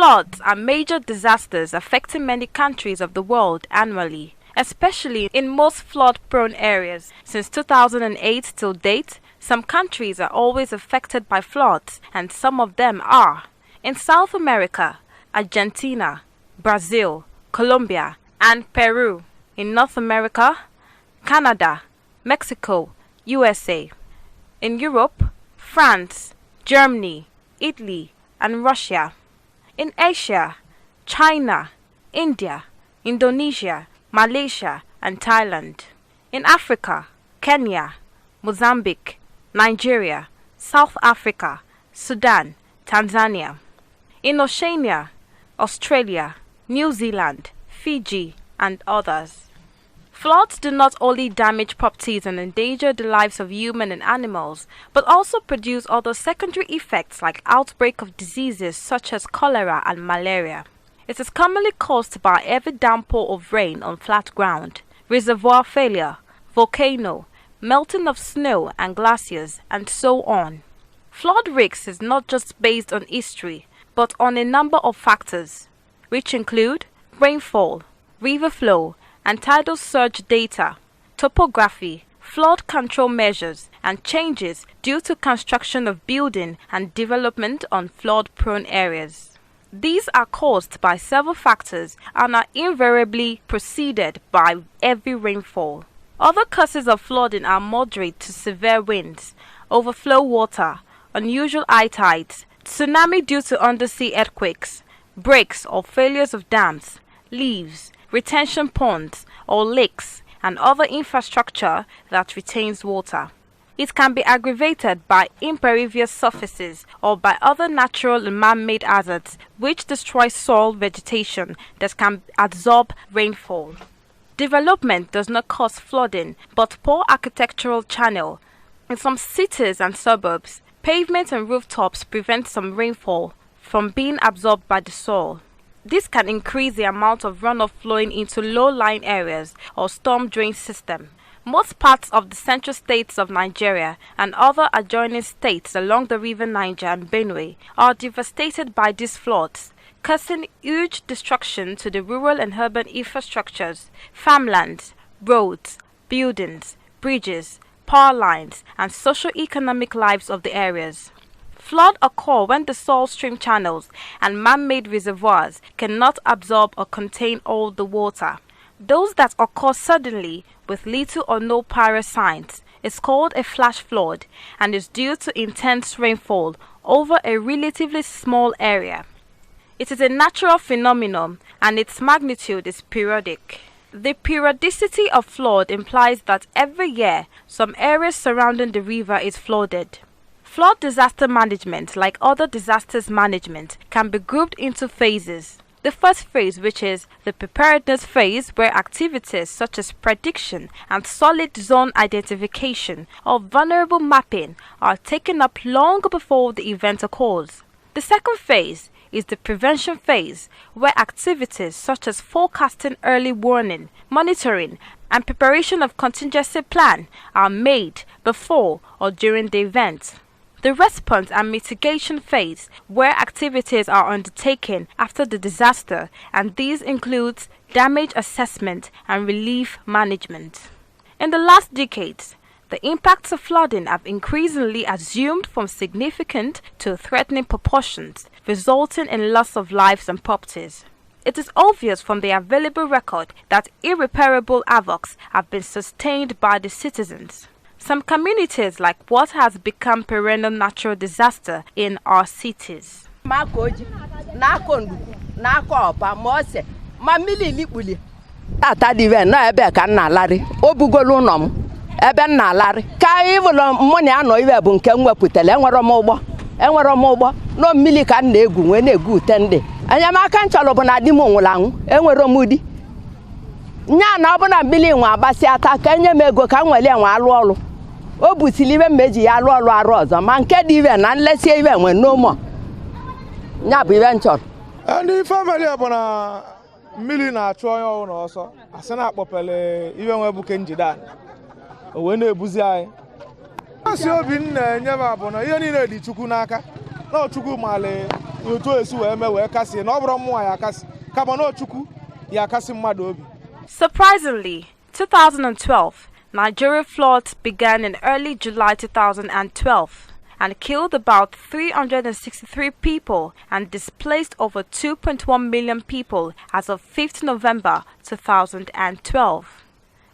Floods are major disasters affecting many countries of the world annually, especially in most flood-prone areas. Since 2008 till date, some countries are always affected by floods, and some of them are in South America, Argentina, Brazil, Colombia, and Peru. In North America, Canada, Mexico, USA. In Europe, France, Germany, Italy, and Russia. In Asia, China, India, Indonesia, Malaysia, and Thailand. In Africa, Kenya, Mozambique, Nigeria, South Africa, Sudan, Tanzania. In Oceania, Australia, New Zealand, Fiji, and others. Floods do not only damage properties and endanger the lives of humans and animals, but also produce other secondary effects like outbreak of diseases such as cholera and malaria. It is commonly caused by heavy downpour of rain on flat ground, reservoir failure, volcano, melting of snow and glaciers, and so on. Flood risk is not just based on history, but on a number of factors, which include rainfall, river flow, and tidal surge data, topography, flood control measures, and changes due to construction of building and development on flood-prone areas. These are caused by several factors and are invariably preceded by heavy rainfall. Other causes of flooding are moderate to severe winds, overflow water, unusual high tides, tsunami due to undersea earthquakes, breaks or failures of dams, levees, retention ponds or lakes, and other infrastructure that retains water. It can be aggravated by impervious surfaces or by other natural and man-made hazards which destroy soil vegetation that can absorb rainfall. Development does not cause flooding, but poor architectural channel. In some cities and suburbs, pavements and rooftops prevent some rainfall from being absorbed by the soil. This can increase the amount of runoff flowing into low-lying areas or storm drain system. Most parts of the central states of Nigeria and other adjoining states along the river Niger and Benue are devastated by these floods, causing huge destruction to the rural and urban infrastructures, farmlands, roads, buildings, bridges, power lines, and socio-economic lives of the areas. Flood occur when the soil stream channels and man-made reservoirs cannot absorb or contain all the water. Those that occur suddenly with little or no prior signs is called a flash flood and is due to intense rainfall over a relatively small area. It is a natural phenomenon and its magnitude is periodic. The periodicity of flood implies that every year some areas surrounding the river is flooded. Flood disaster management, like other disasters management, can be grouped into phases. The first phase, which is the preparedness phase, where activities such as prediction and solid zone identification or vulnerable mapping are taken up long before the event occurs. The second phase is the prevention phase, where activities such as forecasting, early warning, monitoring, and preparation of contingency plan are made before or during the event. The response and mitigation phase, where activities are undertaken after the disaster, and these include damage assessment and relief management. In the last decades, the impacts of flooding have increasingly assumed from significant to threatening proportions, resulting in loss of lives and properties. It is obvious from the available record that irreparable havocs have been sustained by the citizens. Some communities like what has become perennial natural disaster in our cities. Obusilive meji ya alụ ọlụ arụ ọzọ ma nke dị iwe na nlesi iwe nwe no more nya bụ iwe nchọrọ ndị family abụna mmiri na-achụ onye ọwụna ọsọ asị na-akpọpele iwe nwe bụ kenjida o wee na-ebuzi anyị asị obi nna enye m abụna ihe niile dị Chukwu n'aka na Chukwu male otu esi wee mee wee kasị na ọ bụrụ mmụọ ya kasị kama na Chukwu ya kasị mmadụ obi. Surprisingly, 2012 Nigeria floods began in early July 2012 and killed about 363 people and displaced over 2.1 million people as of 5th November 2012.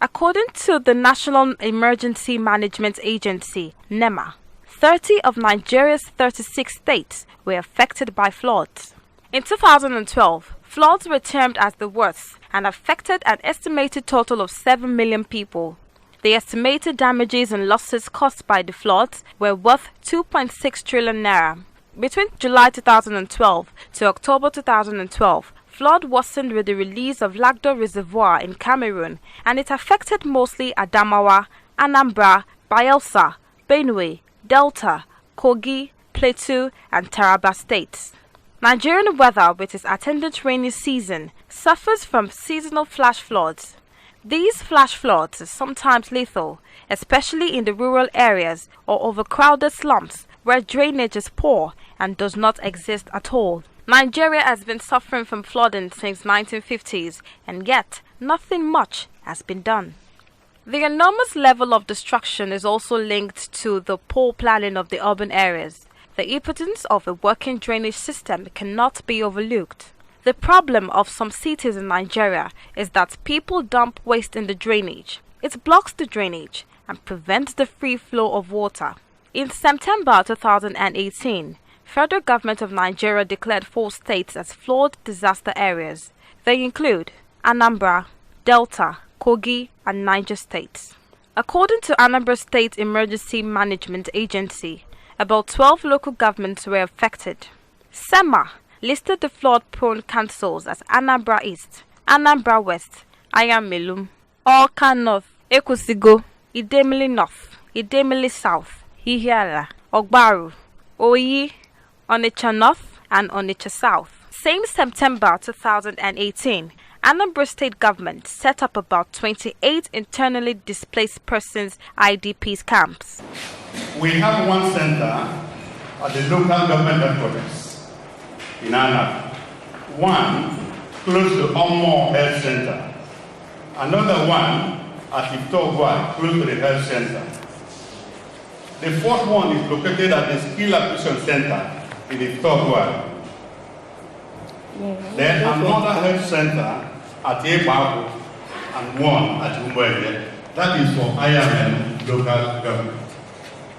According to the National Emergency Management Agency, NEMA, 30 of Nigeria's 36 states were affected by floods. In 2012, floods were termed as the worst and affected an estimated total of 7 million people. The estimated damages and losses caused by the floods were worth 2.6 trillion naira. Between July 2012 to October 2012, flood worsened with the release of Lagdo Reservoir in Cameroon, and it affected mostly Adamawa, Anambra, Bayelsa, Benue, Delta, Kogi, Plateau, and Taraba states. Nigerian weather, with its attendant rainy season, suffers from seasonal flash floods. These flash floods are sometimes lethal, especially in the rural areas or overcrowded slums where drainage is poor and does not exist at all. Nigeria has been suffering from flooding since 1950s, and yet nothing much has been done. The enormous level of destruction is also linked to the poor planning of the urban areas. The importance of a working drainage system cannot be overlooked. The problem of some cities in Nigeria is that people dump waste in the drainage. It blocks the drainage and prevents the free flow of water. In September 2018, Federal Government of Nigeria declared 4 states as flood disaster areas. They include Anambra, Delta, Kogi, and Niger states. According to Anambra State Emergency Management Agency, about 12 local governments were affected. SEMA listed the flood-prone councils as Anambra East, Anambra West, Ayamelum, Awka North, Ekusigo, Idemili North, Idemili South, Ihiala, Ogbaru, Oyi, Onitsha North, and Onitsha South. Same September 2018, Anambra State Government set up about 28 internally displaced persons IDPs camps. We have one center at the local government headquarters in Anambra, one close to Omo Health Center, another one at Itogwa, close to the health center. The fourth one is located at the Skill Acquisition Center in Itogwa. Then another health center at Ebabu and one at Umwele. That is for IML local government.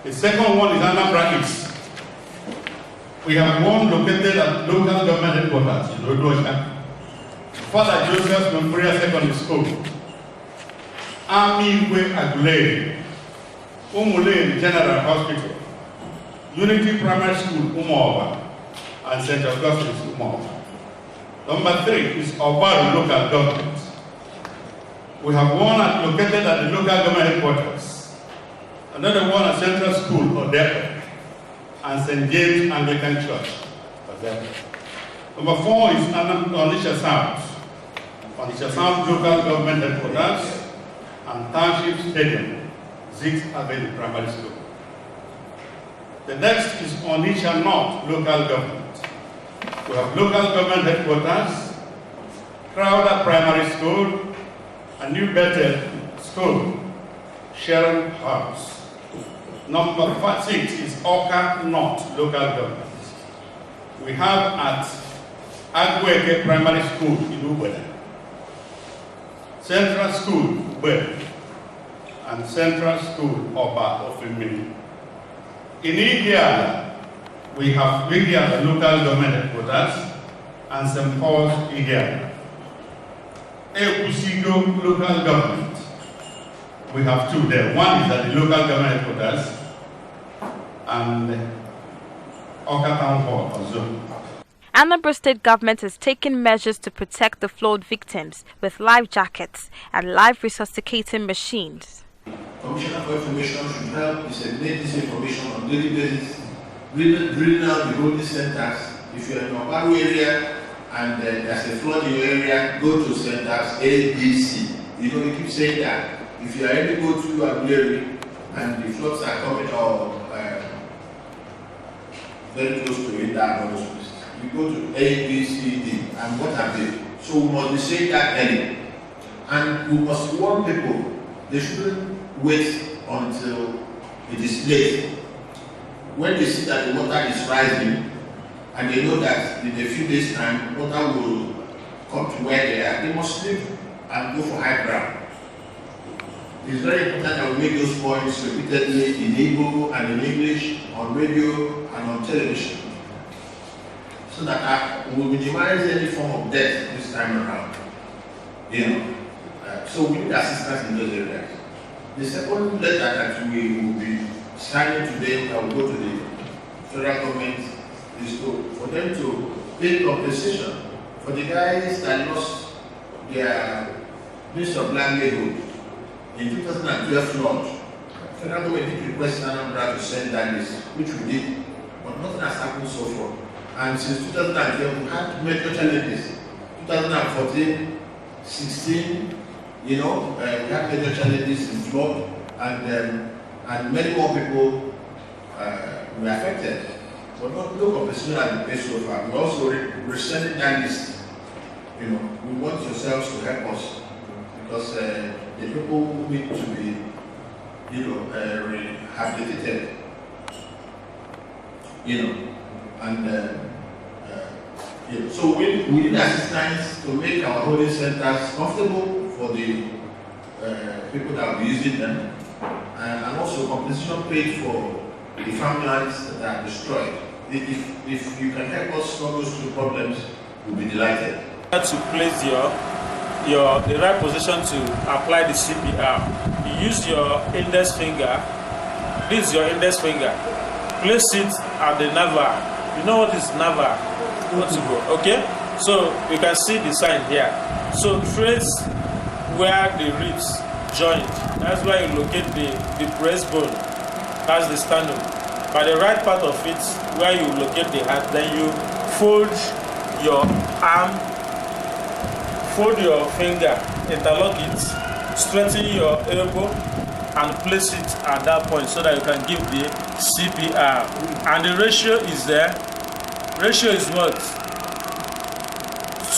The second one is Anambra East. We have one located at local government headquarters in Odosha, Father Joseph Memorial Secondary School, Army Way Agule, Umule General Hospital, Unity Primary School, Umoba, and St. Augustine's, Umoba. Number 3 is Obaru local government. We have one located at the local government headquarters, another one at Central School, Odepe, and St. James Anglican Church. Number 4 is Onitsha South. Onitsha South local government headquarters and Township Stadium, 6th Avenue Primary School. The next is Onitsha North local government. We have local government headquarters, Crowder Primary School, and New Bethel School, Sharon House. Number 6 is Awka North local government. We have at Agweke Primary School in Ubele, Central School Ubele, and Central School Oba of Imini. In India, we have India local government headquarters and St. Paul's India. Ekusigo local government. We have 2 there. One is at the local government headquarters and Awka Town Hall also. Anambra State Government has taken measures to protect the flood victims with life jackets and life resuscitating machines. Commissioner for Information should help disseminate this information on daily basis, drilling out the holding centers. If you're in Obaru area and there's a flood in your area, go to centers A, B, C. You know, we keep saying that. If you are able to go to Aguleri and the floods are coming or very close to it, that those places, we go to A, B, C, D, and what are they? So we must be saying that early. And we must warn people, they shouldn't wait until it is late. When they see that the water is rising, and they know that in a few days' time, water will come to where they are, they must leave and go for high ground. It's very important that we make those points repeatedly in Igbo and in English, on radio and on television, so that we will minimize any form of death this time around. You know, so we need assistance in those areas. The second letter that we will be signing today, that will go to the federal government, is for them to pay compensation for the guys that lost their piece of livelihood in 2012 flood. Federal government did request Anambra to send that list, which we did, but nothing has happened so far. And since 2012, we had major challenges. 2014, 16, you know, we had major challenges in flood, and many more people were affected. But no compensation has been paid so far. We also rescinded that list. You know, we want yourselves to help us, because the people need to be, you know, rehabilitated. You know, and you know, so we need assistance to make our holding centers comfortable for the people that will be using them, and also compensation paid for the farmlands that are destroyed. If you can help us solve those two problems, we'll be delighted. To place the right position to apply the CPR, you use your index finger. This is your index finger. Place it at the navel. You know what is navel? Okay? So you can see the sign here. So trace where the ribs join. That's where you locate the breastbone. That's the sternum. By the right part of it, where you locate the heart, then you fold your arm, fold your finger, interlock it, straighten your elbow, and place it at that point so that you can give the CPR. And the ratio is there. Ratio is what?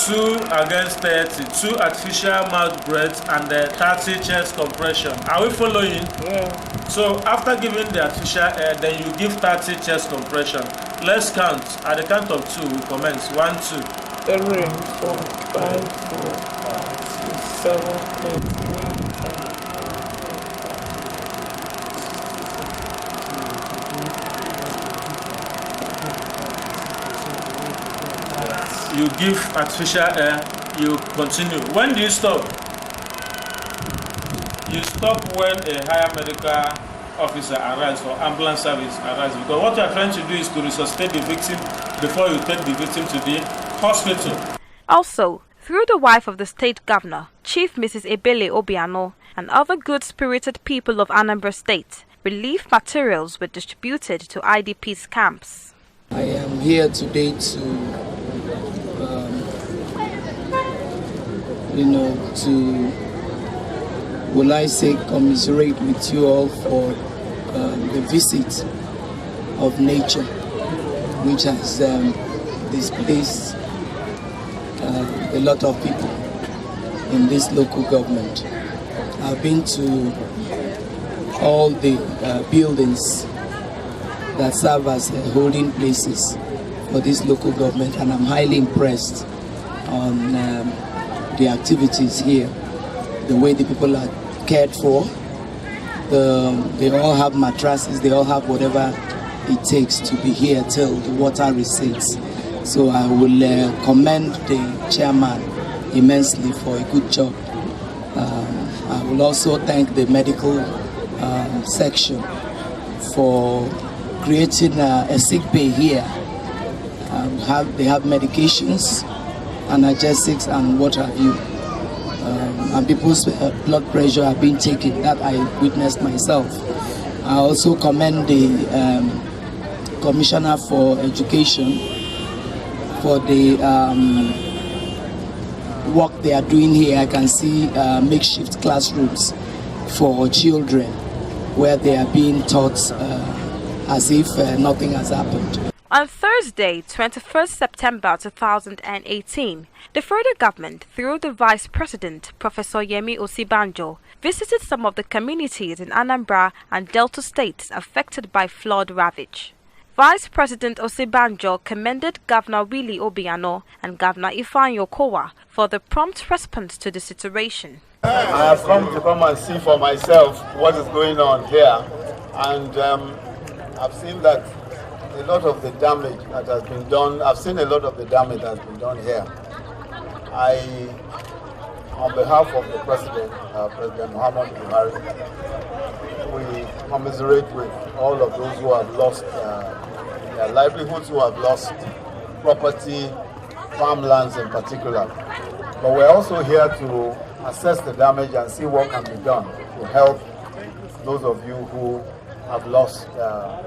2 against 30, 2 artificial mouth breath and 30 chest compression. Are we following? Yeah. So after giving the artificial air, then you give 30 chest compression. Let's count. At the count of 2, we commence. 1, 2. 3, 4, 5, 6, 7, 8, 9. You give artificial air, you continue. When do you stop? You stop when a higher medical officer arrives or ambulance service arrives, because what you are trying to do is to resuscitate the victim before you take the victim to the hospital. Also, through the wife of the state governor, Chief Mrs. Ebele Obiano, and other good-spirited people of Anambra State, relief materials were distributed to IDPs camps. I am here today to will I say, commiserate with you all for the visit of nature, which has displaced a lot of people in this local government. I've been to all the buildings that serve as holding places for this local government, and I'm highly impressed on the activities here, the way the people are cared for. They all have mattresses, they all have whatever it takes to be here till the water recedes. So I will commend the chairman immensely for a good job. I will also thank the medical section for creating a sick bay here. They have medications, analgesics, and what have you. And people's blood pressure are being taken. That I witnessed myself. I also commend the Commissioner for Education for the work they are doing here. I can see makeshift classrooms for children where they are being taught as if nothing has happened. On Thursday, 21st September 2018, the federal government, through the Vice President, Professor Yemi Osibanjo, visited some of the communities in Anambra and Delta states affected by flood ravage. Vice President Osibanjo commended Governor Willie Obiano and Governor Ifeanyi Okowa for the prompt response to the situation. I have come and see for myself what is going on here, and I've seen that a lot of the damage that has been done, I've seen a lot of the damage that has been done here. On behalf of the President, President Muhammad Buhari, we commiserate with all of those who have lost their livelihoods, who have lost property, farmlands in particular. But we're also here to assess the damage and see what can be done to help those of you who have lost their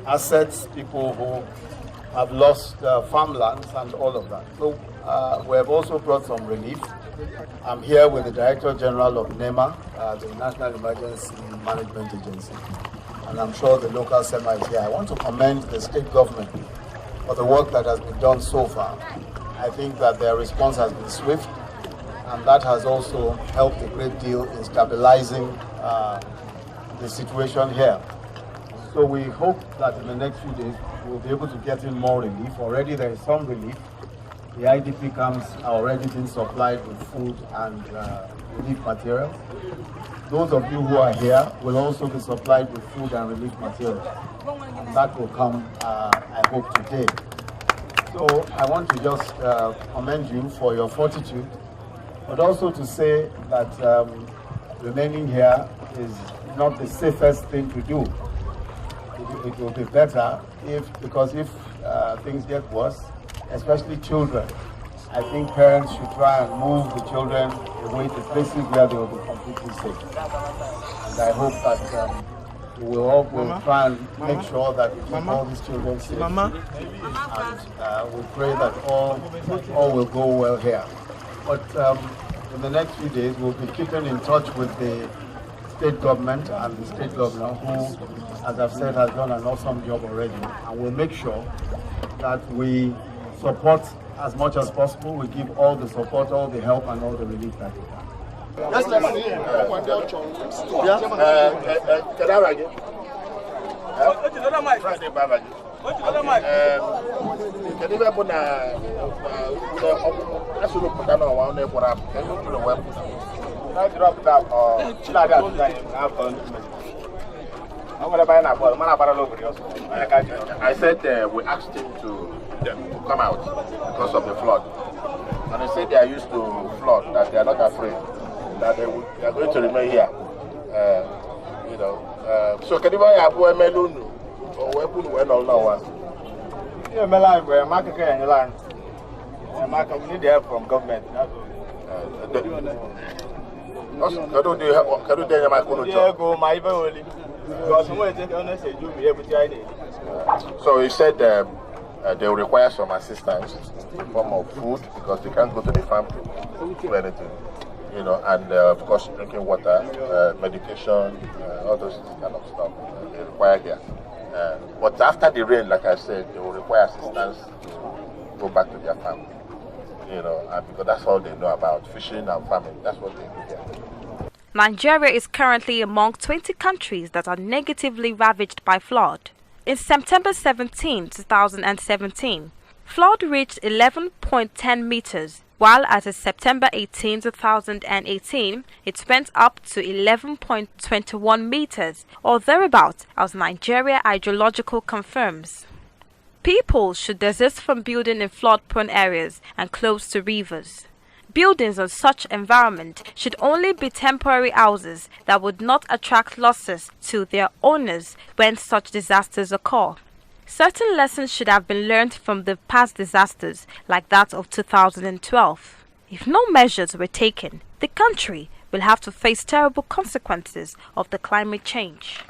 assets, people who have lost farmlands and all of that. So we have also brought some relief. I'm here with the Director General of NEMA, the National Emergency Management Agency, and I'm sure the local SEMA is here. I want to commend the state government for the work that has been done so far. I think that their response has been swift, and that has also helped a great deal in stabilizing the situation here. So we hope that in the next few days we'll be able to get in more relief. Already there is some relief. The IDP camps are already being supplied with food and relief materials. Those of you who are here will also be supplied with food and relief materials. And that will come, I hope, today. So I want to just commend you for your fortitude, but also to say that remaining here is not the safest thing to do. It will be better because if things get worse, especially children, I think parents should try and move the children away to places where they will be completely safe. And I hope that we will all try and make sure that we keep all these children safe. And we pray that all will go well here. But in the next few days, we'll be keeping in touch with the state government and the state governor who, as I've said, has done an awesome job already. And we'll make sure that we support as much as possible. We give all the support, all the help, and all the relief that we can. Yes, can I said we asked him to come out because of the flood. And they said they are used to flood, that they are not afraid, that they are going to remain here. So can you buy a boy melon or weapon when all now? Yeah, Melan, where Market and land. And we need help from government. So he said they will require some assistance in the form of food because they can't go to the farm to do anything, and of course drinking water, medication, all those kind of stuff they require here. But after the rain, like I said, they will require assistance to go back to their farm, and because that's all they know about fishing and farming. That's what they do here. Nigeria is currently among 20 countries that are negatively ravaged by flood. In September 17, 2017, flood reached 11.10 meters, while as of September 18, 2018, it went up to 11.21 meters, or thereabouts, as Nigeria Hydrological confirms. People should desist from building in flood-prone areas and close to rivers. Buildings on such environment should only be temporary houses that would not attract losses to their owners when such disasters occur. Certain lessons should have been learned from the past disasters like that of 2012. If no measures were taken, the country will have to face terrible consequences of the climate change.